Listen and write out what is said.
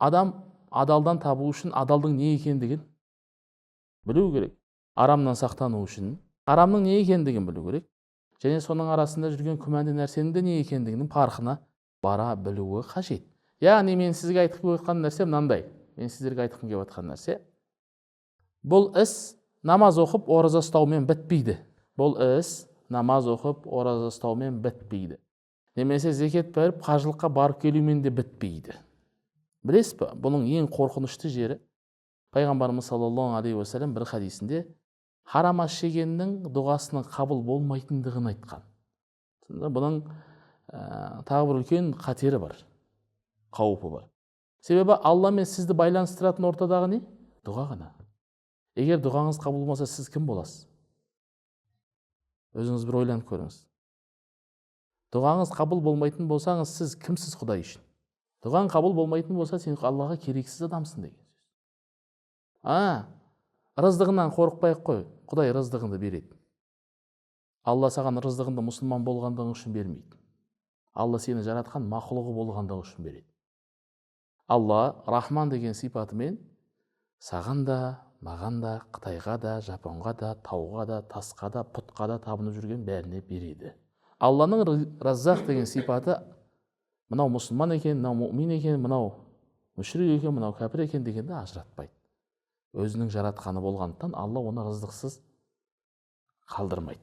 адам адалдан табу үшін адалдың не екендігін білу керек. Арамнан сақтану үшін арамның не екендігін білу керек. Және соның арасында жүрген күмәнді нәрсенің де не екендігінің парқына бара білуі қажет. Яғни мен сізге айтқым келіп жатқан нәрсе мынандай. Мен сіздерге айтқым келіп жатқан нәрсе, бұл іс намаз оқып ораза ұстаумен бітпейді. Бұл іс намаз оқып ораза ұстаумен бітпейді. Немесе зекет беріп қажылыққа барып келумен де бітпейді. Білесіз бе? Бұның ең қорқынышты жері, пайғамбарымыз саллаллаху алейхи уассалам бір хадисінде харам ас жегеннің дұғасының қабыл болмайтындығын айтқан. Бұның тағы бір үлкен қатері бар, қаупі бар. Себебі Алла мен сізді байланыстыратын ортадағы не? Дұға ғана. Егер дұғаңыз қабыл болмаса, сіз кім боласыз? Өзіңіз бір ойланып көріңіз. Дұғаңыз қабыл болмайтын болсаңыз, сіз кімсіз Құдай үшін? Дұғаң қабыл болмайтын болса, сен Аллаға керексіз адамсың деген сөз. Рыздығынан қорықпай-ақ қой. Құдай рыздығыңды береді. Алла саған рыздығыңды мұсылман болғандығың үшін бермейді. Алла сені жаратқан мақұлығы болғандығы үшін береді. Алла Рахман деген сипатымен саған да, маған да, Қытайға да, Жапонға да, тауға да, тасқа да, пұтқа да табынып жүрген бәріне береді. Алланың Раззақ деген сипаты мынау мұсылман екен, мынау мұъмин екен, мынау мүшрик екен, мынау кәпір екен дегенді ажыратпайды. Өзінің жаратқаны болғандықтан Алла оны рыздықсыз қалдырмайды.